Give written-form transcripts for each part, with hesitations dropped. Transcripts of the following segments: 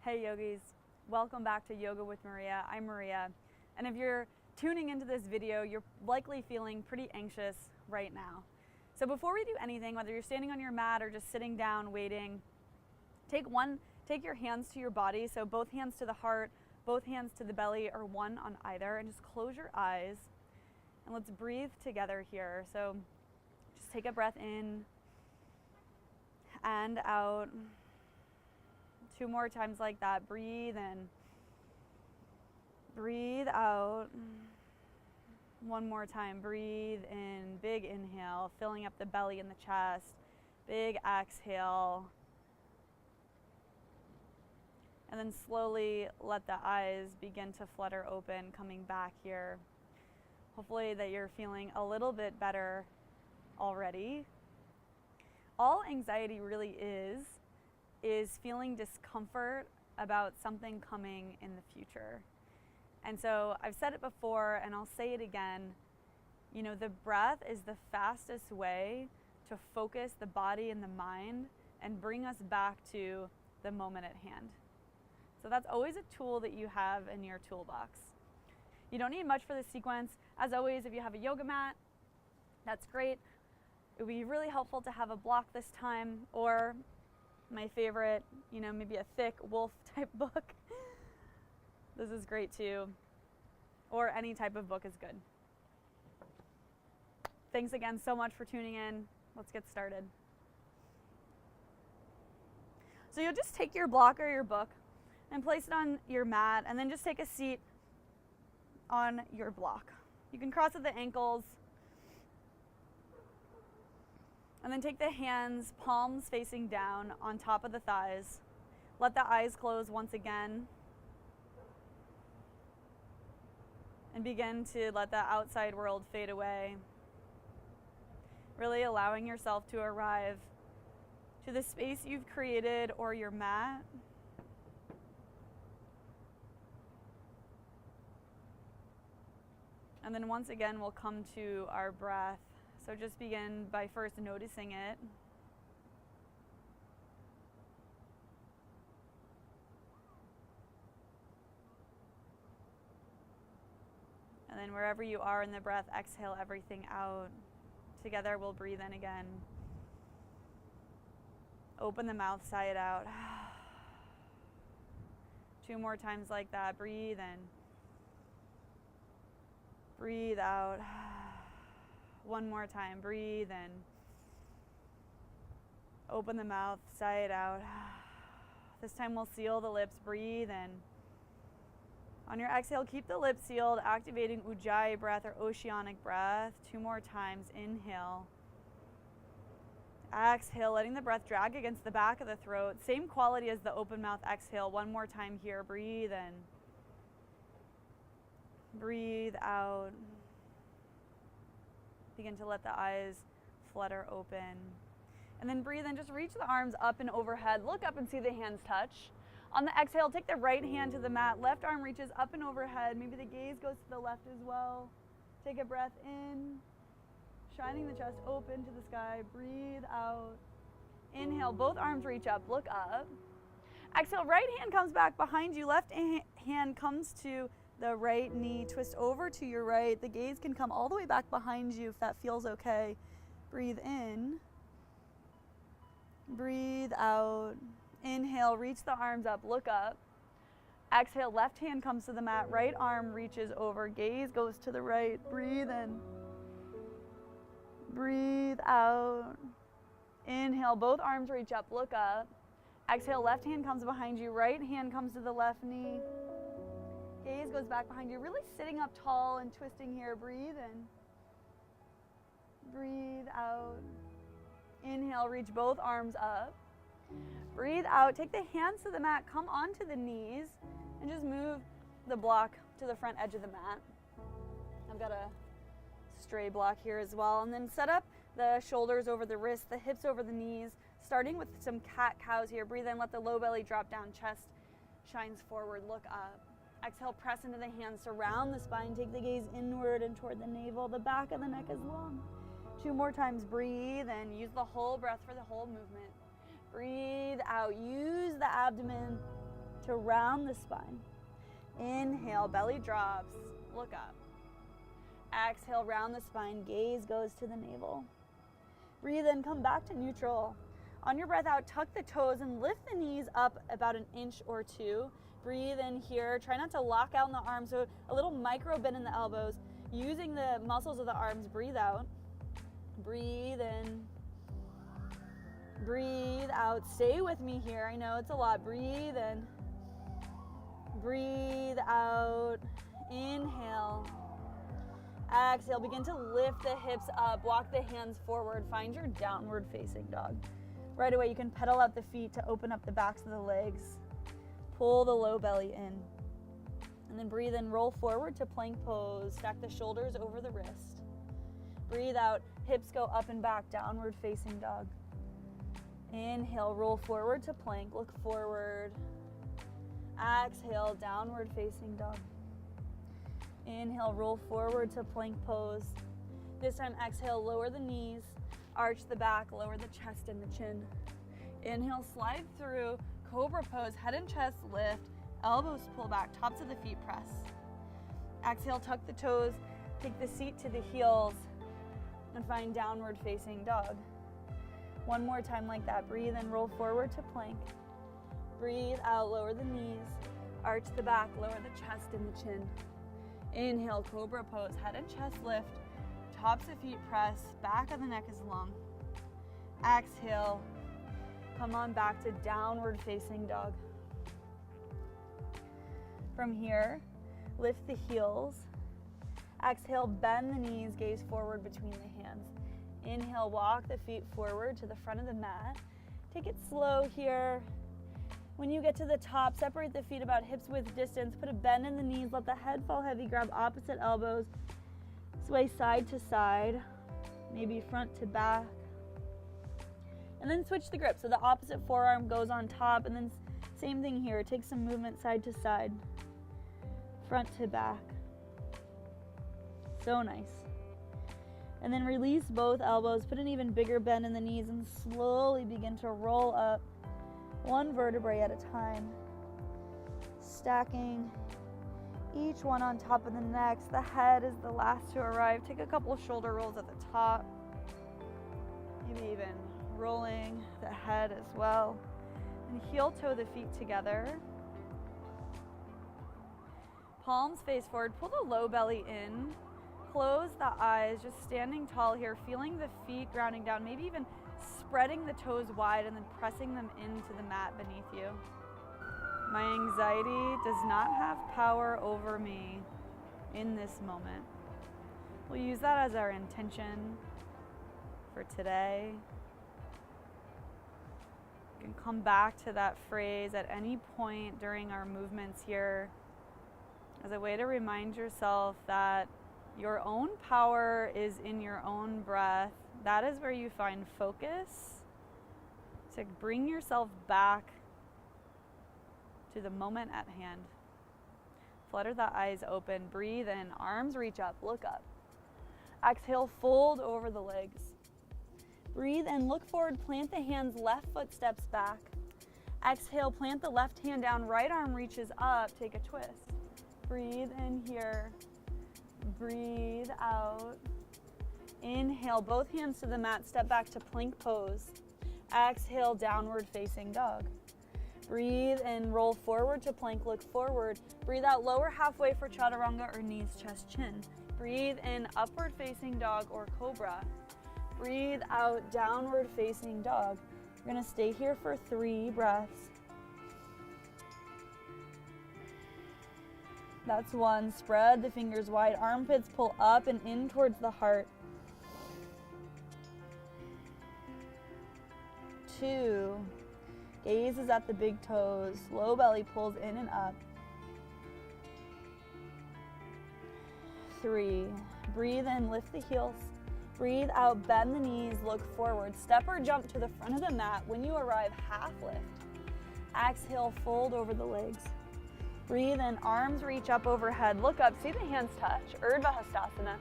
Hey yogis, welcome back to Yoga with Maria. I'm Maria, and if you're tuning into this video, you're likely feeling pretty anxious right now. So before we do anything, whether you're standing on your mat or just sitting down waiting, take your hands to your body, so both hands to the heart, both hands to the belly, or one on either, and just close your eyes, and let's breathe together here. So just take a breath in and out. 2 more times like that. Breathe in. Breathe out. 1 more time. Breathe in. Big inhale, filling up the belly and the chest. Big exhale. And then slowly let the eyes begin to flutter open, coming back here. Hopefully that you're feeling a little bit better already. All anxiety really is feeling discomfort about something coming in the future. And so I've said it before and I'll say it again, you know, the breath is the fastest way to focus the body and the mind and bring us back to the moment at hand. So that's always a tool that you have in your toolbox. You don't need much for this sequence. As always, if you have a yoga mat, that's great. It would be really helpful to have a block this time, or my favorite, you know, maybe a thick wolf type book. This is great too. Or any type of book is good. Thanks again so much for tuning in. Let's get started. So you'll just take your block or your book and place it on your mat, and then just take a seat on your block. You can cross at the ankles. And then take the hands, palms facing down on top of the thighs. Let the eyes close once again. And begin to let the outside world fade away. Really allowing yourself to arrive to the space you've created or your mat. And then once again, we'll come to our breath. So just begin by first noticing it. And then wherever you are in the breath, exhale everything out. Together we'll breathe in again. Open the mouth, sigh it out. 2 more times like that. Breathe in. Breathe out. 1 more time. Breathe in. Open the mouth, sigh it out. This time we'll seal the lips. Breathe in. On your exhale, keep the lips sealed, activating Ujjayi breath or oceanic breath. 2 more times. Inhale. Exhale, letting the breath drag against the back of the throat. Same quality as the open mouth exhale. 1 more time here. Breathe in. Breathe out. Begin to let the eyes flutter open. And then breathe in, just reach the arms up and overhead. Look up and see the hands touch. On the exhale, take the right hand to the mat. Left arm reaches up and overhead. Maybe the gaze goes to the left as well. Take a breath in, shining the chest open to the sky. Breathe out. Inhale, both arms reach up, look up. Exhale, right hand comes back behind you. Left hand comes to the right knee, twist over to your right. The gaze can come all the way back behind you if that feels okay. Breathe in. Breathe out. Inhale, reach the arms up, look up. Exhale, left hand comes to the mat, right arm reaches over, gaze goes to the right. Breathe in. Breathe out. Inhale, both arms reach up, look up. Exhale, left hand comes behind you, right hand comes to the left knee. Gaze goes back behind you, really sitting up tall and twisting here. Breathe in. Breathe out. Inhale, reach both arms up. Breathe out. Take the hands to the mat, come onto the knees, and just move the block to the front edge of the mat. I've got a stray block here as well. And then set up the shoulders over the wrists, the hips over the knees, starting with some cat-cows here. Breathe in, let the low belly drop down, chest shines forward, look up. Exhale, press into the hands, surround the spine, take the gaze inward and toward the navel. The back of the neck is long. 2 more times, breathe in. Use the whole breath for the whole movement. Breathe out. Use the abdomen to round the spine. Inhale, belly drops, look up. Exhale, round the spine, gaze goes to the navel. Breathe in, come back to neutral. On your breath out, tuck the toes and lift the knees up about an inch or two. Breathe in here. Try not to lock out in the arms, so a little micro bend in the elbows. Using the muscles of the arms, breathe out. Breathe in. Breathe out. Stay with me here. I know it's a lot. Breathe in. Breathe out. Inhale. Exhale. Begin to lift the hips up. Walk the hands forward. Find your downward facing dog. Right away, you can pedal out the feet to open up the backs of the legs. Pull the low belly in. And then breathe in, roll forward to plank pose. Stack the shoulders over the wrist. Breathe out, hips go up and back, downward facing dog. Inhale, roll forward to plank, look forward. Exhale, downward facing dog. Inhale, roll forward to plank pose. This time, exhale, lower the knees. Arch the back, lower the chest and the chin. Inhale, slide through, cobra pose, head and chest lift, elbows pull back, tops of the feet press. Exhale, tuck the toes, take the seat to the heels, and find downward facing dog. One more time like that. Breathe in, roll forward to plank. Breathe out, lower the knees, arch the back, lower the chest and the chin. Inhale, cobra pose, head and chest lift. Tops of feet press, back of the neck is long. Exhale, come on back to downward facing dog. From here, lift the heels. Exhale, bend the knees, gaze forward between the hands. Inhale, walk the feet forward to the front of the mat. Take it slow here. When you get to the top, separate the feet about hips width distance. Put a bend in the knees, let the head fall heavy, grab opposite elbows. Sway side to side, maybe front to back. And then switch the grip. So the opposite forearm goes on top, and then same thing here. Take some movement side to side, front to back. So nice. And then release both elbows, put an even bigger bend in the knees, and slowly begin to roll up one vertebrae at a time. Stacking each one on top of the next. The head is the last to arrive. Take a couple of shoulder rolls at the top. Maybe even rolling the head as well. And heel toe the feet together. Palms face forward. Pull the low belly in. Close the eyes, just standing tall here, feeling the feet grounding down, maybe even spreading the toes wide and then pressing them into the mat beneath you. My anxiety does not have power over me in this moment. We'll use that as our intention for today. You can come back to that phrase at any point during our movements here as a way to remind yourself that your own power is in your own breath. That is where you find focus. To bring yourself back to the moment at hand. Flutter the eyes open, breathe in, arms reach up, look up. Exhale, fold over the legs. Breathe in, look forward, plant the hands, left foot steps back. Exhale, plant the left hand down, right arm reaches up, take a twist. Breathe in here, breathe out. Inhale, both hands to the mat, step back to plank pose. Exhale, downward facing dog. Breathe in, roll forward to plank, look forward. Breathe out, lower halfway for chaturanga or knees, chest, chin. Breathe in, upward facing dog or cobra. Breathe out, downward facing dog. You're gonna stay here for 3 breaths. That's 1. Spread the fingers wide, armpits pull up and in towards the heart. 2. Gaze is at the big toes. Low belly pulls in and up. 3. Breathe in, lift the heels. Breathe out, bend the knees, look forward. Step or jump to the front of the mat. When you arrive, half lift. Exhale, fold over the legs. Breathe in, arms reach up overhead. Look up, see the hands touch. Urdhva Hastasana.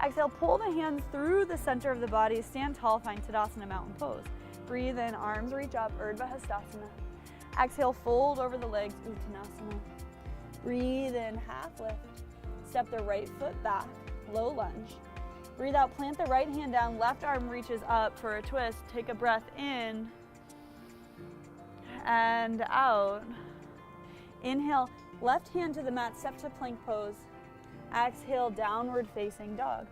Exhale, pull the hands through the center of the body. Stand tall, find Tadasana, mountain pose. Breathe in, arms reach up, Urdhva Hastasana. Exhale, fold over the legs, Uttanasana. Breathe in, half lift. Step the right foot back, low lunge. Breathe out, plant the right hand down, left arm reaches up for a twist. Take a breath in and out. Inhale, left hand to the mat, step to plank pose. Exhale, downward facing dog.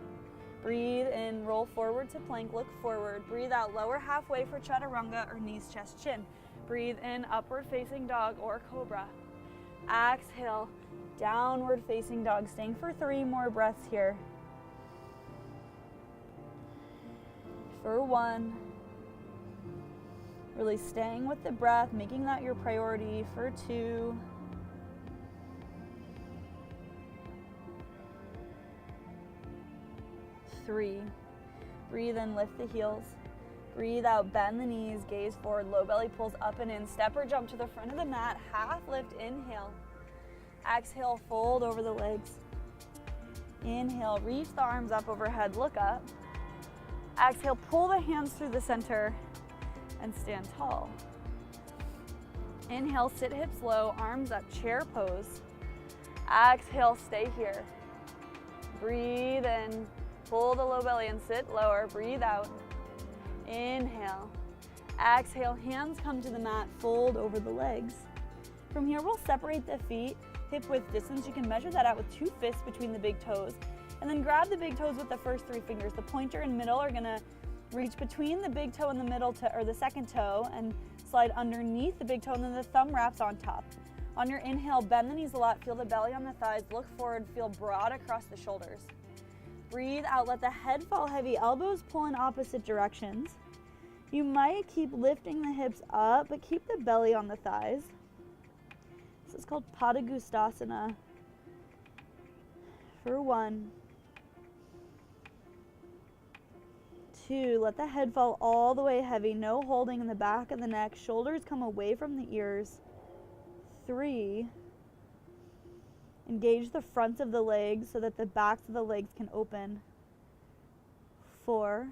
Breathe in, roll forward to plank, look forward. Breathe out, lower halfway for chaturanga or knees, chest, chin. Breathe in, upward facing dog or cobra. Exhale, downward facing dog. Staying for 3 more breaths here. For 1. Really staying with the breath, making that your priority. For 2. Three. Breathe in, lift the heels. Breathe out, bend the knees, gaze forward, low belly pulls up and in. Step or jump to the front of the mat, half lift, inhale. Exhale, fold over the legs. Inhale, reach the arms up overhead, look up. Exhale, pull the hands through the center and stand tall. Inhale, sit hips low, arms up, chair pose. Exhale, stay here. Breathe in, pull the low belly and sit lower, breathe out. Inhale. Exhale, hands come to the mat, fold over the legs. From here, we'll separate the feet, hip width distance. You can measure that out with 2 fists between the big toes. And then grab the big toes with the first 3 fingers. The pointer and middle are gonna reach between the big toe and the middle toe, or the second toe, and slide underneath the big toe, and then the thumb wraps on top. On your inhale, bend the knees a lot, feel the belly on the thighs, look forward, feel broad across the shoulders. Breathe out, let the head fall heavy, elbows pull in opposite directions. You might keep lifting the hips up, but keep the belly on the thighs. This is called Padangusthasana. For 1. 2, let the head fall all the way heavy, no holding in the back of the neck, shoulders come away from the ears. 3, engage the fronts of the legs so that the backs of the legs can open. 4,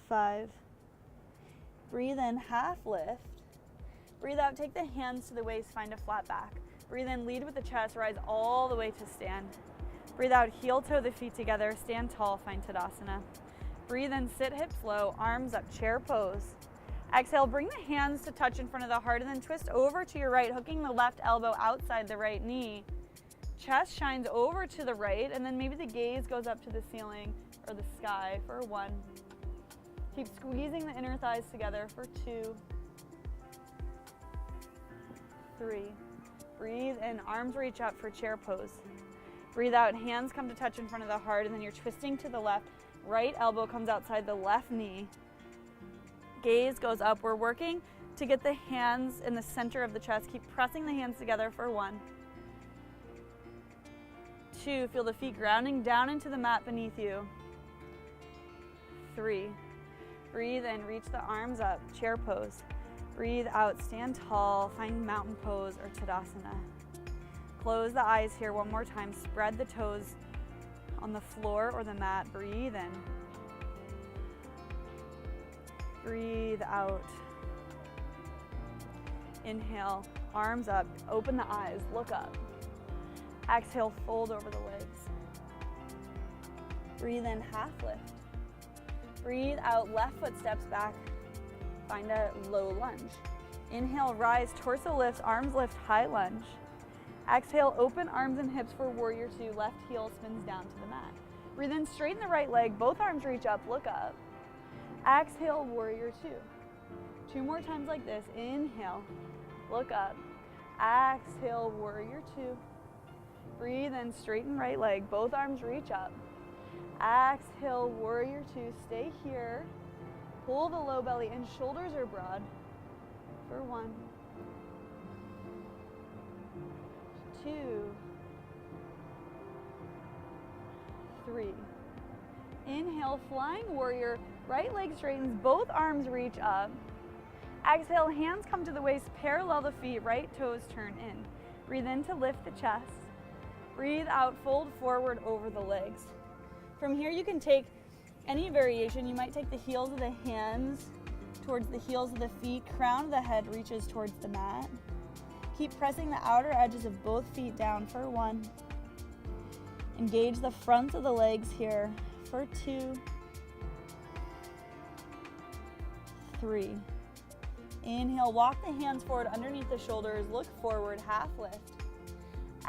5, breathe in, half lift. Breathe out, take the hands to the waist, find a flat back. Breathe in, lead with the chest, rise all the way to stand. Breathe out, heel toe the feet together, stand tall, find Tadasana. Breathe in, sit hips low, arms up, chair pose. Exhale, bring the hands to touch in front of the heart and then twist over to your right, hooking the left elbow outside the right knee. Chest shines over to the right, and then maybe the gaze goes up to the ceiling or the sky for 1. Keep squeezing the inner thighs together for 2. 3. Breathe in, arms reach up for chair pose. Breathe out, hands come to touch in front of the heart, and then you're twisting to the left. Right elbow comes outside the left knee. Gaze goes up. We're working to get the hands in the center of the chest. Keep pressing the hands together for 1. 2, feel the feet grounding down into the mat beneath you. 3, breathe in, reach the arms up, chair pose. Breathe out, stand tall, find mountain pose or Tadasana. Close the eyes here 1 more time, spread the toes on the floor or the mat, breathe in. Breathe out. Inhale, arms up, open the eyes, look up. Exhale, fold over the legs. Breathe in, half lift. Breathe out, left foot steps back. Find a low lunge. Inhale, rise, torso lifts, arms lift, high lunge. Exhale, open arms and hips for warrior 2. Left heel spins down to the mat. Breathe in, straighten the right leg, both arms reach up, look up. Exhale, warrior 2. 2 more times like this. Inhale, look up. Exhale, warrior 2. Breathe in, straighten right leg, both arms reach up. Exhale, warrior 2. Stay here. Pull the low belly in, shoulders are broad. For 1, 2, 3. Inhale, flying warrior. Right leg straightens, both arms reach up. Exhale, hands come to the waist, parallel the feet, right toes turn in. Breathe in to lift the chest. Breathe out, fold forward over the legs. From here you can take Any variation, you might take the heels of the hands towards the heels of the feet, crown of the head reaches towards the mat. Keep pressing the outer edges of both feet down for 1. Engage the fronts of the legs here for 2, 3. Inhale, walk the hands forward underneath the shoulders, look forward, half lift.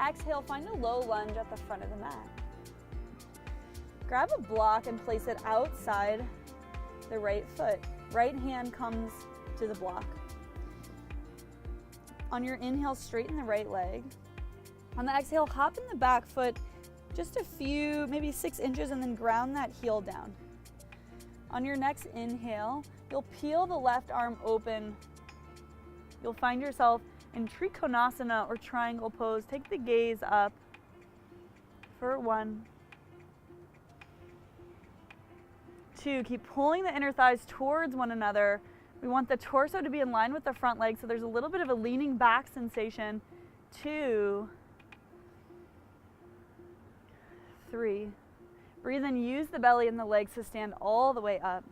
Exhale, find a low lunge at the front of the mat. Grab a block and place it outside the right foot. Right hand comes to the block. On your inhale, straighten the right leg. On the exhale, hop in the back foot just a few, maybe 6 inches, and then ground that heel down. On your next inhale, you'll peel the left arm open. You'll find yourself in Trikonasana or triangle pose. Take the gaze up for 1, 2. Keep pulling the inner thighs towards one another. We want the torso to be in line with the front leg, so there's a little bit of a leaning back sensation. 2, 3. Breathe in, use the belly and the legs to stand all the way up.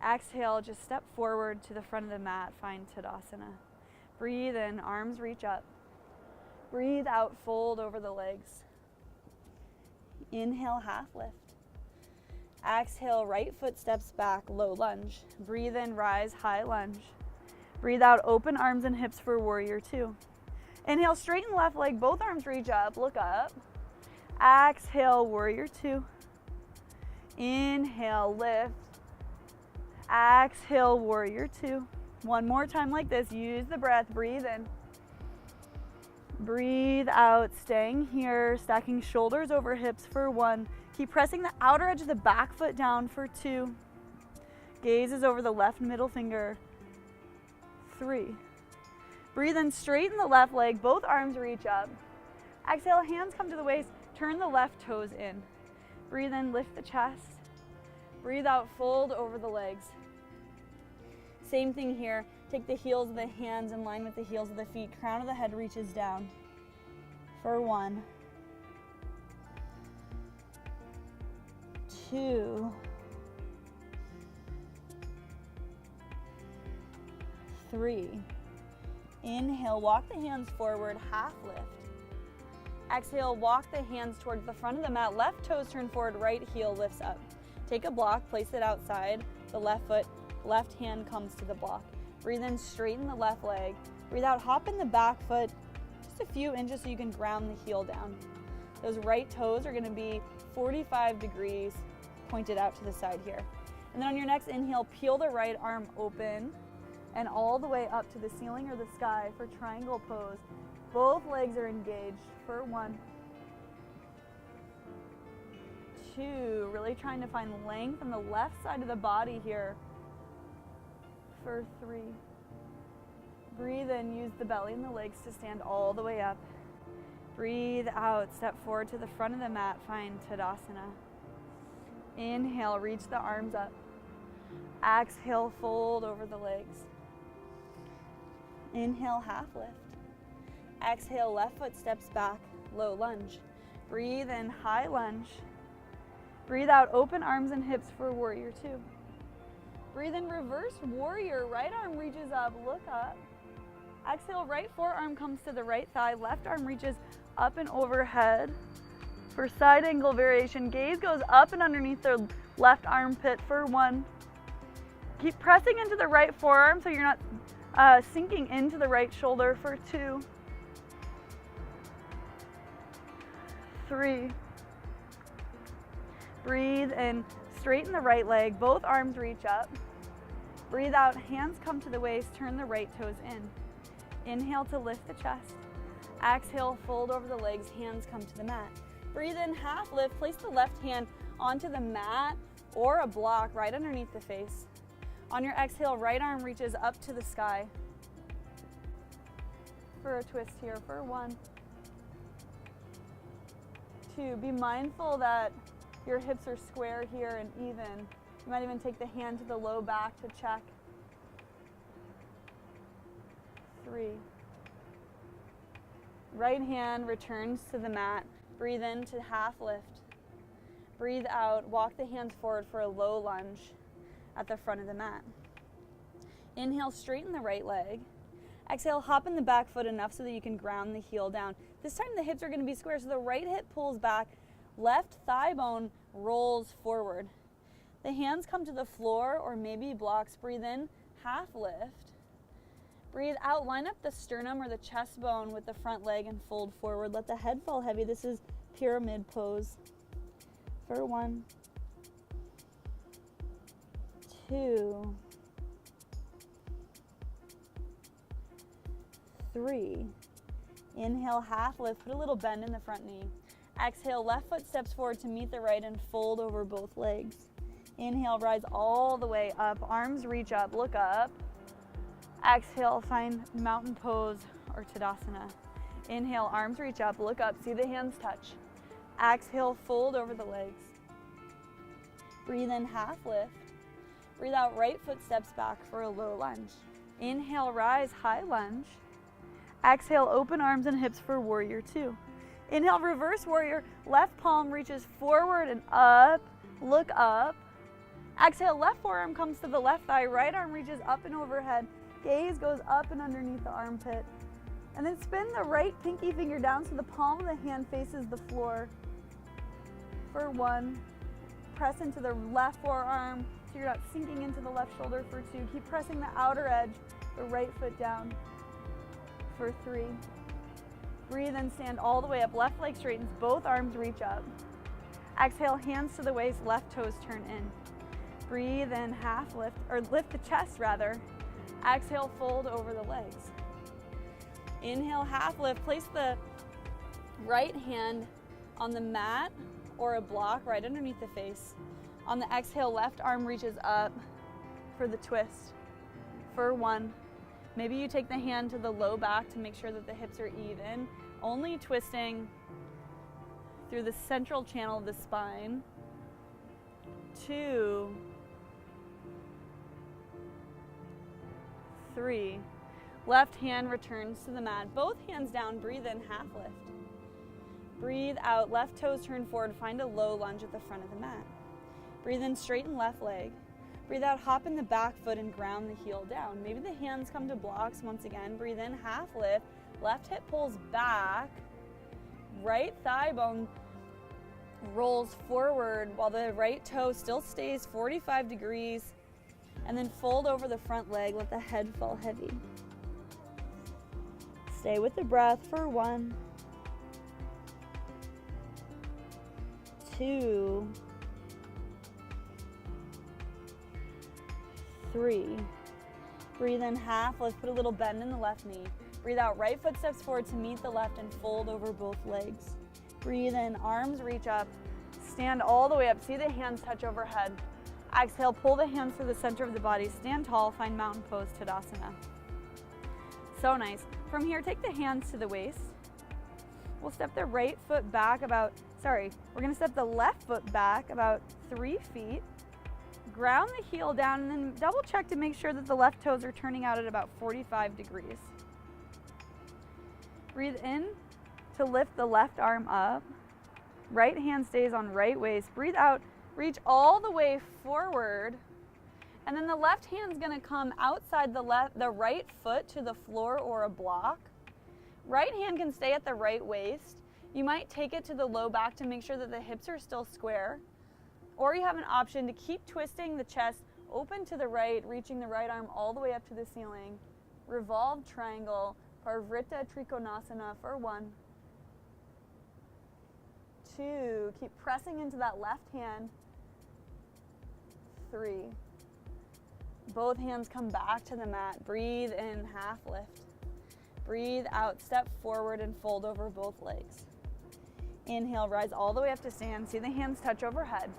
Exhale, just step forward to the front of the mat, find Tadasana. Breathe in, arms reach up. Breathe out, fold over the legs. Inhale, half lift. Exhale, right foot steps back, low lunge. Breathe in, rise, high lunge. Breathe out, open arms and hips for warrior 2. Inhale, straighten left leg, both arms reach up, look up. Exhale, warrior 2. Inhale, lift. Exhale, warrior 2. One more time like this. Use the breath. Breathe in. Breathe out. Staying here. Stacking shoulders over hips for 1. Keep pressing the outer edge of the back foot down for 2. Gaze is over the left middle finger. 3. Breathe in. Straighten the left leg. Both arms reach up. Exhale. Hands come to the waist. Turn the left toes in. Breathe in. Lift the chest. Breathe out. Fold over the legs. Same thing here. Take the heels of the hands in line with the heels of the feet. Crown of the head reaches down for 1, 2, 3. Inhale, walk the hands forward, half lift. Exhale, walk the hands towards the front of the mat. Left toes turn forward, right heel lifts up. Take a block, place it outside the left foot. Left hand comes to the block. Breathe in, straighten the left leg. Breathe out, hop in the back foot just a few inches so you can ground the heel down. Those right toes are going to be 45 degrees pointed out to the side here. And then on your next inhale, peel the right arm open and all the way up to the ceiling or the sky for triangle pose. Both legs are engaged for 1, 2. Really trying to find length on the left side of the body here. For 3. Breathe in, use the belly and the legs to stand all the way up. Breathe out, step forward to the front of the mat, find Tadasana. Inhale, reach the arms up. Exhale, fold over the legs. Inhale, half lift. Exhale, left foot steps back, low lunge. Breathe in, high lunge. Breathe out, open arms and hips for warrior 2. Breathe in, reverse warrior. Right arm reaches up, look up. Exhale, right forearm comes to the right thigh. Left arm reaches up and overhead. For side angle variation, gaze goes up and underneath the left armpit for 1. Keep pressing into the right forearm so you're not sinking into the right shoulder for 2. 3. Breathe in, straighten the right leg, both arms reach up. Breathe out, hands come to the waist, turn the right toes in. Inhale to lift the chest. Exhale, fold over the legs, hands come to the mat. Breathe in, half lift, place the left hand onto the mat or a block right underneath the face. On your exhale, right arm reaches up to the sky. For a twist here for 1, 2. Be mindful that your hips are square here and even. You might even take the hand to the low back to check. 3. Right hand returns to the mat. Breathe in to half lift. Breathe out, walk the hands forward for a low lunge at the front of the mat. Inhale, straighten the right leg. Exhale, hop in the back foot enough so that you can ground the heel down. This time the hips are going to be square, so the right hip pulls back, left thigh bone rolls forward. The hands come to the floor or maybe blocks. Breathe in, half lift. Breathe out, line up the sternum or the chest bone with the front leg and fold forward. Let the head fall heavy. This is pyramid pose. For 1, 2, 3. Inhale, half lift, put a little bend in the front knee. Exhale, left foot steps forward to meet the right and fold over both legs. Inhale, rise all the way up, arms reach up, look up. Exhale, find mountain pose or Tadasana. Inhale, arms reach up, look up, see the hands touch. Exhale, fold over the legs. Breathe in, half lift. Breathe out, right foot steps back for a low lunge. Inhale, rise, high lunge. Exhale, open arms and hips for warrior 2. Inhale, reverse warrior. Left palm reaches forward and up. Look up. Exhale, left forearm comes to the left thigh. Right arm reaches up and overhead. Gaze goes up and underneath the armpit. And then spin the right pinky finger down so the palm of the hand faces the floor. For 1. Press into the left forearm so you're not sinking into the left shoulder. For 2. Keep pressing the outer edge, the right foot down. For 3. Breathe and stand all the way up. Left leg straightens, both arms reach up. Exhale, hands to the waist, left toes turn in. Breathe in, half lift, or lift the chest rather. Exhale, fold over the legs. Inhale, half lift. Place the right hand on the mat or a block right underneath the face. On the exhale, left arm reaches up for the twist. For 1. Maybe you take the hand to the low back to make sure that the hips are even. Only twisting through the central channel of the spine. 2, 3. Left hand returns to the mat. Both hands down, breathe in, half lift. Breathe out, left toes turn forward, find a low lunge at the front of the mat. Breathe in, straighten left leg. Breathe out, hop in the back foot and ground the heel down. Maybe the hands come to blocks once again. Breathe in, half lift. Left hip pulls back. Right thigh bone rolls forward while the right toe still stays 45 degrees. And then fold over the front leg, let the head fall heavy. Stay with the breath for 1, 2, 3. Breathe in, half lift, put a little bend in the left knee. Breathe out, right foot steps forward to meet the left and fold over both legs. Breathe in, arms reach up, stand all the way up, see the hands touch overhead. Exhale, pull the hands to the center of the body, stand tall, find mountain pose, Tadasana. So nice. From here, take the hands to the waist. We'll step the right foot back we're gonna step the left foot back about 3 feet. Ground the heel down and then double check to make sure that the left toes are turning out at about 45 degrees. Breathe in to lift the left arm up. Right hand stays on right waist. Breathe out, reach all the way forward. And then the left hand's gonna come outside the right foot to the floor or a block. Right hand can stay at the right waist. You might take it to the low back to make sure that the hips are still square. Or you have an option to keep twisting the chest open to the right, reaching the right arm all the way up to the ceiling. Revolve triangle, Parvrita Trikonasana for 1, 2, keep pressing into that left hand. 3. Both hands come back to the mat. Breathe in, half lift. Breathe out, step forward and fold over both legs. Inhale, rise all the way up to stand. See the hands touch overhead.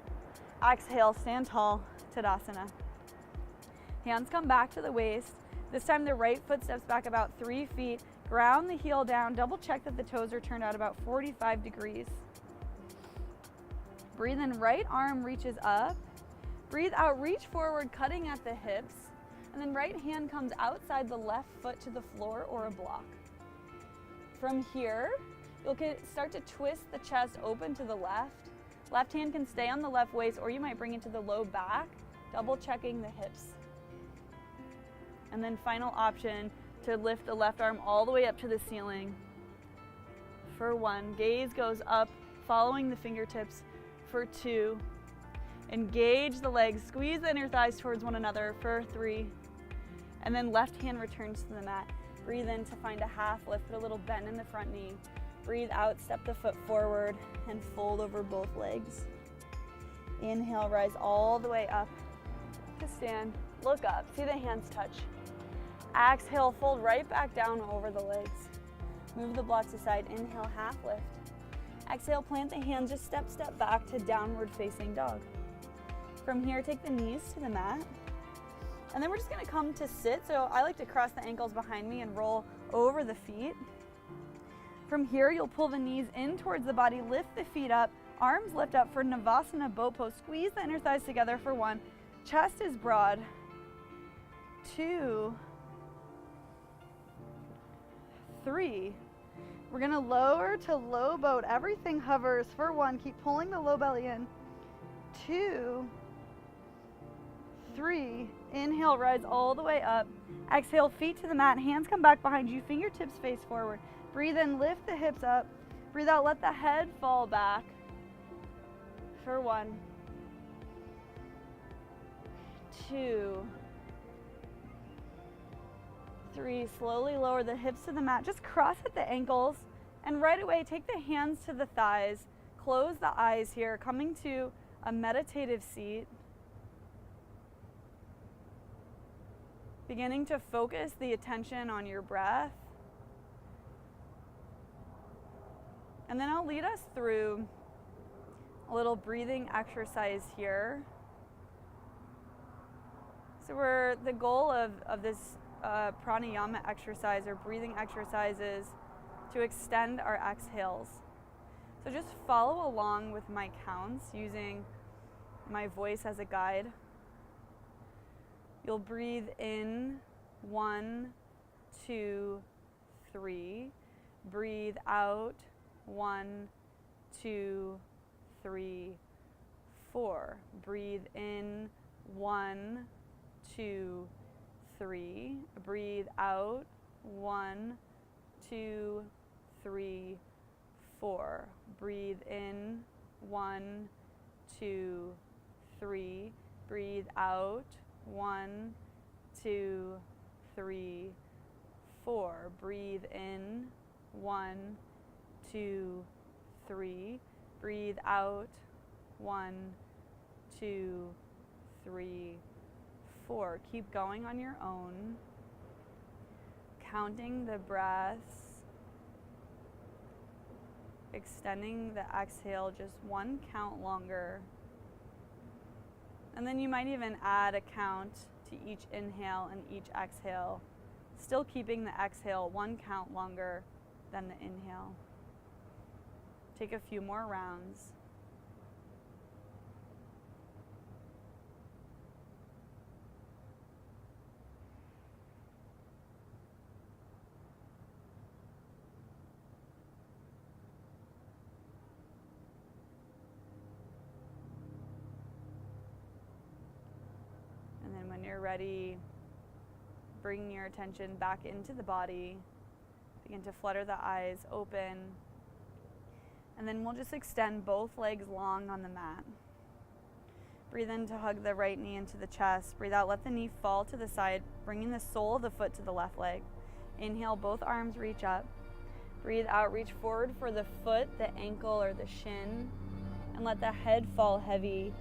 Exhale, stand tall, Tadasana. Hands come back to the waist. This time the right foot steps back about 3 feet. Ground the heel down. Double check that the toes are turned out about 45 degrees. Breathe in, right arm reaches up. Breathe out, reach forward, cutting at the hips. And then right hand comes outside the left foot to the floor or a block. From here, you'll start to twist the chest open to the left. Left hand can stay on the left waist, or you might bring it to the low back, double checking the hips. And then final option, to lift the left arm all the way up to the ceiling. For 1, gaze goes up, following the fingertips. For 2, engage the legs, squeeze the inner thighs towards one another. For 3, and then left hand returns to the mat. Breathe in to find a half lift, put a little bend in the front knee. Breathe out, step the foot forward and fold over both legs. Inhale, rise all the way up to stand. Look up, see the hands touch. Exhale, fold right back down over the legs. Move the blocks aside, inhale, half lift. Exhale, plant the hands, just step back to downward facing dog. From here, take the knees to the mat. And then we're just gonna come to sit. So I like to cross the ankles behind me and roll over the feet. From here, you'll pull the knees in towards the body, lift the feet up, arms lift up for Navasana boat pose. Squeeze the inner thighs together for 1. Chest is broad. 2, 3. We're gonna lower to low boat. Everything hovers for 1. Keep pulling the low belly in. 2, 3. Inhale, rise all the way up. Exhale, feet to the mat. Hands come back behind you. Fingertips face forward. Breathe in, lift the hips up. Breathe out, let the head fall back. For 1, 2, 3. Slowly lower the hips to the mat. Just cross at the ankles. And right away, take the hands to the thighs. Close the eyes here, coming to a meditative seat. Beginning to focus the attention on your breath. And then I'll lead us through a little breathing exercise here. So the goal of this pranayama exercise or breathing exercise is to extend our exhales. So just follow along with my counts using my voice as a guide. You'll breathe in 1, 2, 3. Breathe out 1, 2, 3, 4. Breathe in 1, 2, 3. Breathe out 1, 2, 3, 4. Breathe in 1, 2, 3. Breathe out 1, 2, 3, 4. Breathe in 1, 2, 3. Breathe out 1, 2, 3, 4. Keep going on your own, counting the breaths, extending the exhale just 1 count longer. And then you might even add a count to each inhale and each exhale, still keeping the exhale 1 count longer than the inhale. Take a few more rounds. And then when you're ready, bring your attention back into the body. Begin to flutter the eyes open. And then we'll just extend both legs long on the mat. Breathe in to hug the right knee into the chest. Breathe out, let the knee fall to the side, bringing the sole of the foot to the left leg. Inhale, both arms reach up. Breathe out, reach forward for the foot, the ankle, or the shin. And let the head fall heavy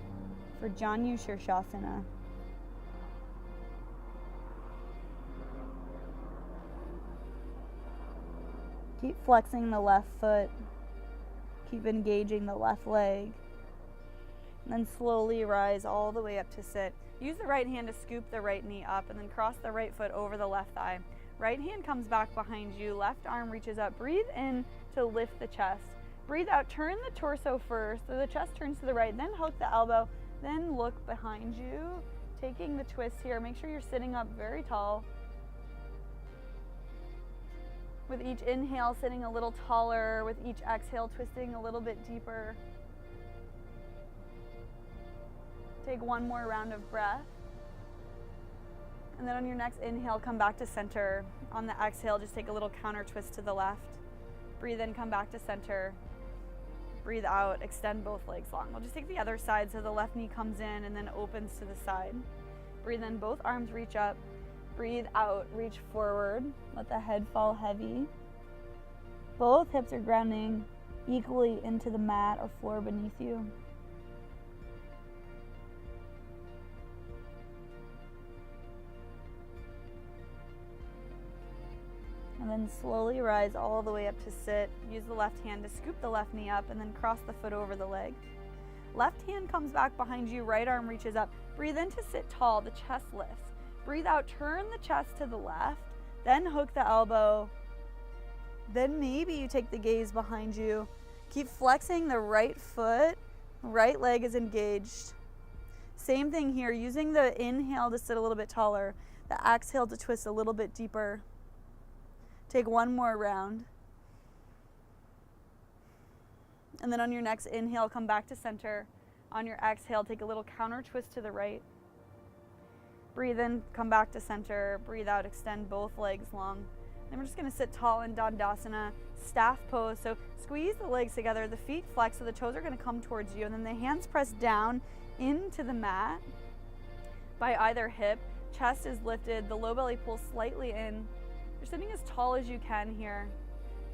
for Janu Shirshasana. Keep flexing the left foot. Keep engaging the left leg. And then slowly rise all the way up to sit. Use the right hand to scoop the right knee up and then cross the right foot over the left thigh. Right hand comes back behind you. Left arm reaches up. Breathe in to lift the chest. Breathe out. Turn the torso first. So the chest turns to the right. Then hook the elbow. Then look behind you. Taking the twist here. Make sure you're sitting up very tall. With each inhale, sitting a little taller. With each exhale, twisting a little bit deeper. Take one more round of breath. And then on your next inhale, come back to center. On the exhale, just take a little counter twist to the left. Breathe in, come back to center. Breathe out, extend both legs long. We'll just take the other side so the left knee comes in and then opens to the side. Breathe in, both arms reach up. Breathe out, reach forward. Let the head fall heavy. Both hips are grounding equally into the mat or floor beneath you. And then slowly rise all the way up to sit. Use the left hand to scoop the left knee up and then cross the foot over the leg. Left hand comes back behind you, right arm reaches up. Breathe in to sit tall, the chest lifts. Breathe out, turn the chest to the left, then hook the elbow. Then maybe you take the gaze behind you. Keep flexing the right foot, right leg is engaged. Same thing here, using the inhale to sit a little bit taller, the exhale to twist a little bit deeper. Take one more round. And then on your next inhale, come back to center. On your exhale, take a little counter twist to the right. Breathe in, come back to center. Breathe out, extend both legs long. Then we're just gonna sit tall in Dandasana, staff pose. So squeeze the legs together, the feet flex, so the toes are gonna come towards you, and then the hands press down into the mat by either hip. Chest is lifted, the low belly pulls slightly in. You're sitting as tall as you can here.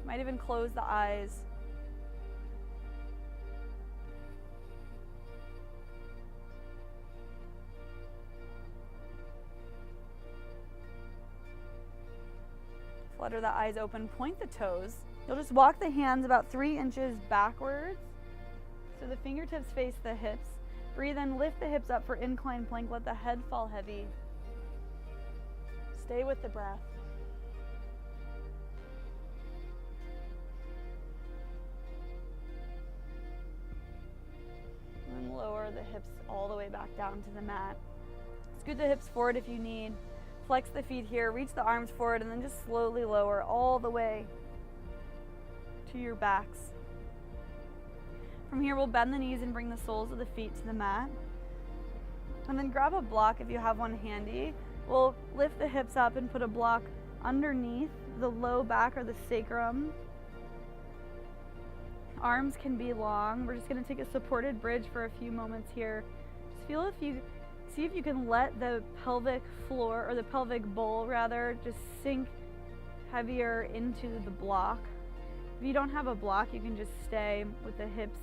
You might even close the eyes. Flutter the eyes open, point the toes. You'll just walk the hands about 3 inches backwards so the fingertips face the hips. Breathe in, lift the hips up for incline plank, let the head fall heavy. Stay with the breath. And lower the hips all the way back down to the mat. Scoot the hips forward if you need. Flex the feet here, reach the arms forward, and then just slowly lower all the way to your backs. From here, we'll bend the knees and bring the soles of the feet to the mat. And then grab a block if you have one handy. We'll lift the hips up and put a block underneath the low back or the sacrum. Arms can be long. We're just going to take a supported bridge for a few moments here. Just feel see if you can let the pelvic floor, or the pelvic bowl rather, just sink heavier into the block. If you don't have a block, you can just stay with the hips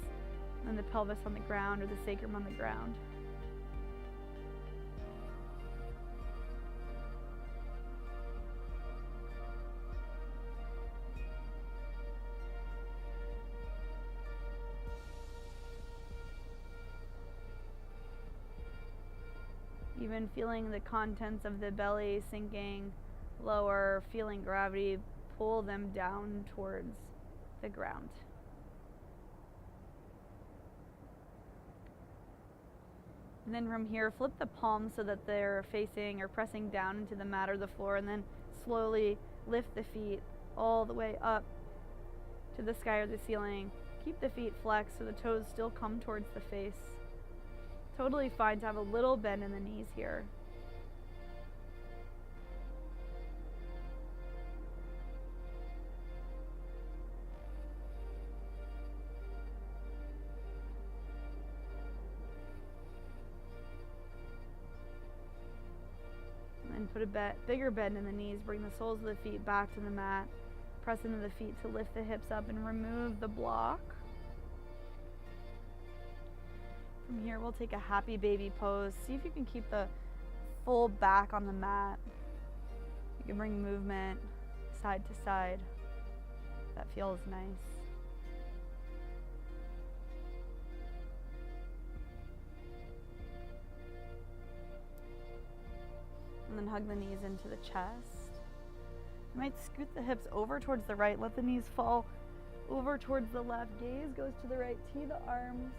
and the pelvis on the ground or the sacrum on the ground. Even feeling the contents of the belly sinking lower, feeling gravity pull them down towards the ground. And then from here, flip the palms so that they're facing or pressing down into the mat or the floor, and then slowly lift the feet all the way up to the sky or the ceiling. Keep the feet flexed so the toes still come towards the face. Totally fine to have a little bend in the knees here. And then put a bigger bend in the knees. Bring the soles of the feet back to the mat. Press into the feet to lift the hips up and remove the block. From here, we'll take a happy baby pose. See if you can keep the full back on the mat. You can bring movement side to side. That feels nice. And then hug the knees into the chest. You might scoot the hips over towards the right. Let the knees fall over towards the left. Gaze goes to the right. Tee the arms.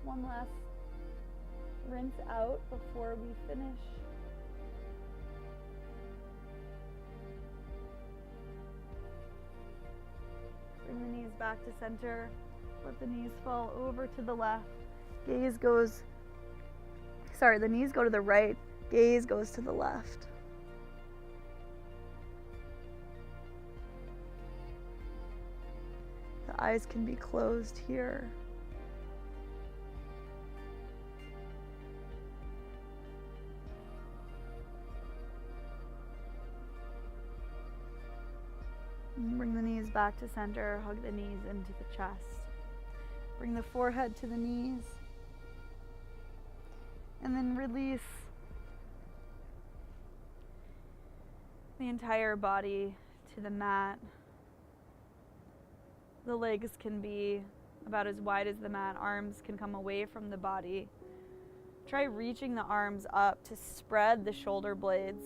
One last rinse out before we finish. Bring the knees back to center. Let the knees fall over to the left. The knees go to the right, gaze goes to the left. The eyes can be closed here. And bring the knees back to center, hug the knees into the chest. Bring the forehead to the knees. And then release the entire body to the mat. The legs can be about as wide as the mat. Arms can come away from the body. Try reaching the arms up to spread the shoulder blades.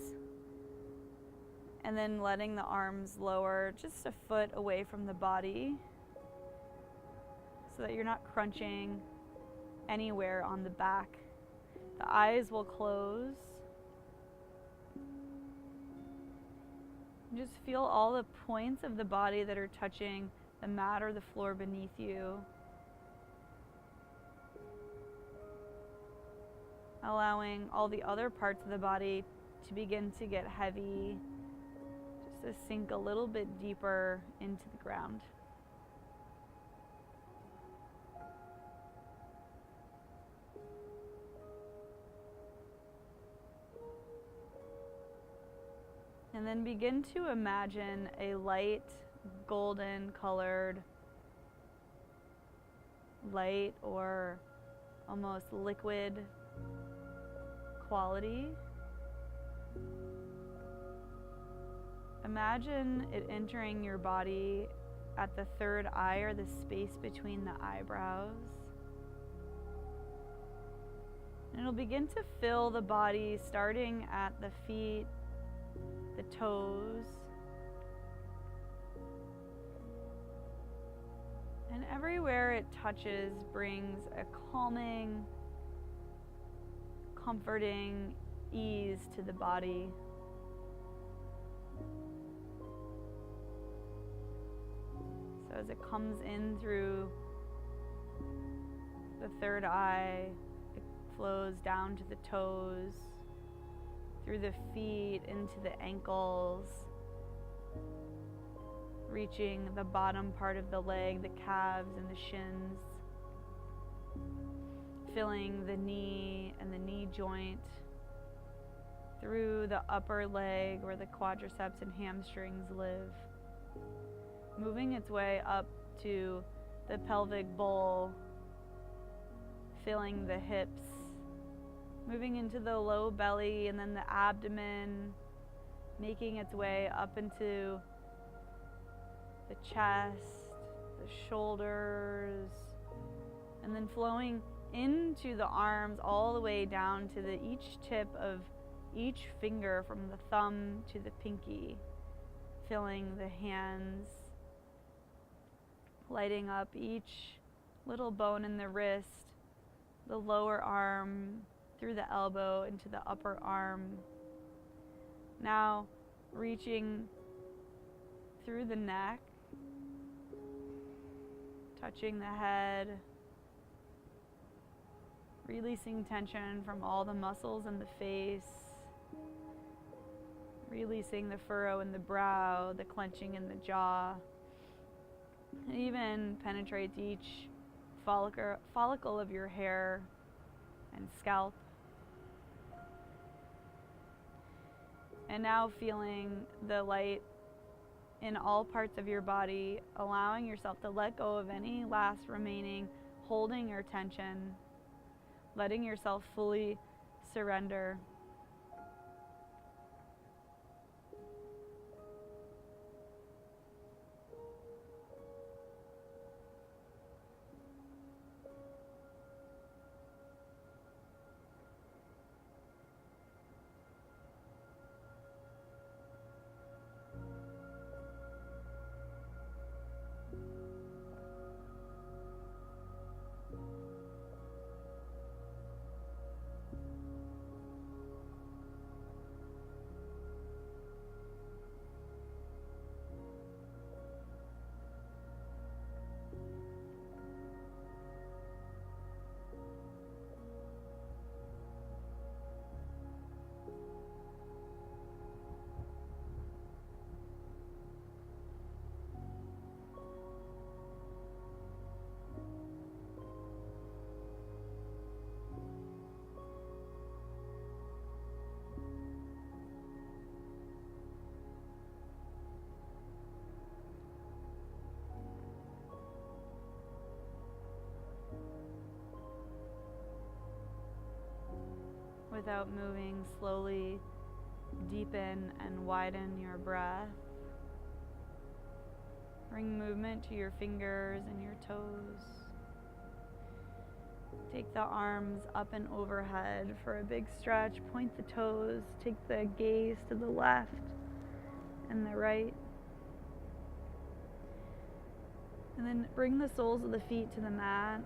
And then letting the arms lower just a foot away from the body so that you're not crunching anywhere on the back. The eyes will close. Just feel all the points of the body that are touching the mat or the floor beneath you. Allowing all the other parts of the body to begin to get heavy, just to sink a little bit deeper into the ground. And then begin to imagine a light, golden colored light or almost liquid quality. Imagine it entering your body at the third eye or the space between the eyebrows. And it'll begin to fill the body starting at the feet, the toes, and everywhere it touches brings a calming, comforting ease to the body. So as it comes in through the third eye, it flows down to the toes, through the feet, into the ankles, reaching the bottom part of the leg, the calves and the shins, filling the knee and the knee joint, through the upper leg where the quadriceps and hamstrings live, moving its way up to the pelvic bowl, filling the hips, moving into the low belly and then the abdomen, making its way up into the chest, the shoulders, and then flowing into the arms all the way down to each tip of each finger from the thumb to the pinky, filling the hands, lighting up each little bone in the wrist, the lower arm, through the elbow into the upper arm. Now reaching through the neck, touching the head, releasing tension from all the muscles in the face, releasing the furrow in the brow, the clenching in the jaw. It even penetrates each follicle of your hair and scalp. And now feeling the light in all parts of your body, allowing yourself to let go of any last remaining holding or tension, letting yourself fully surrender. Without moving, slowly deepen and widen your breath. Bring movement to your fingers and your toes. Take the arms up and overhead for a big stretch. Point the toes. Take the gaze to the left and the right. And then bring the soles of the feet to the mat.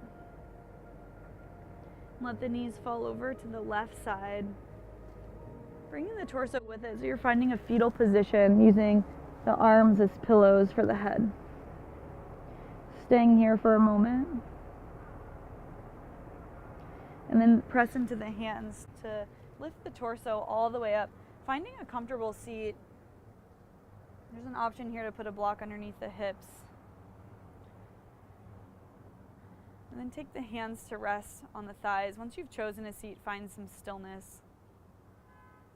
Let the knees fall over to the left side. Bringing the torso with it so you're finding a fetal position using the arms as pillows for the head. Staying here for a moment. And then press into the hands to lift the torso all the way up. Finding a comfortable seat. There's an option here to put a block underneath the hips. And then take the hands to rest on the thighs. Once you've chosen a seat, find some stillness.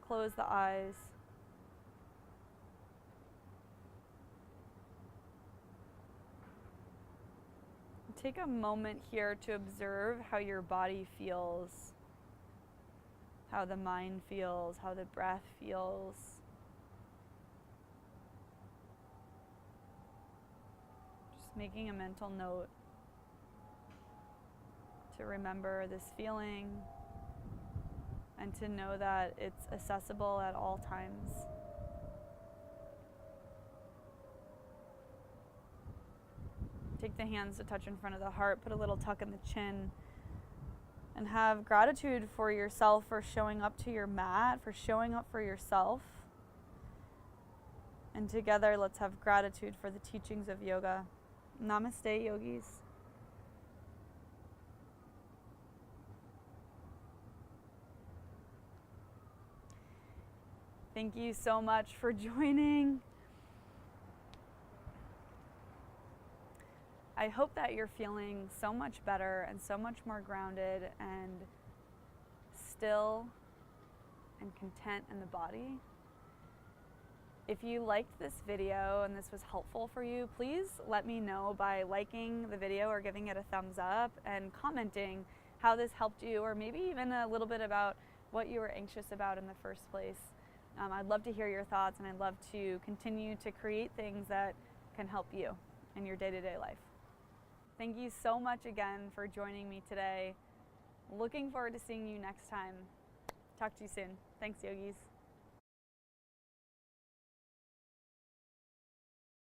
Close the eyes. Take a moment here to observe how your body feels, how the mind feels, how the breath feels. Just making a mental note to remember this feeling and to know that it's accessible at all times. Take the hands to touch in front of the heart, put a little tuck in the chin, and have gratitude for yourself for showing up to your mat, for showing up for yourself. And together, let's have gratitude for the teachings of yoga. Namaste, yogis. Thank you so much for joining. I hope that you're feeling so much better and so much more grounded and still and content in the body. If you liked this video and this was helpful for you, please let me know by liking the video or giving it a thumbs up and commenting how this helped you, or maybe even a little bit about what you were anxious about in the first place. I'd love to hear your thoughts, and I'd love to continue to create things that can help you in your day-to-day life. Thank you so much again for joining me today. Looking forward to seeing you next time. Talk to you soon. Thanks, yogis.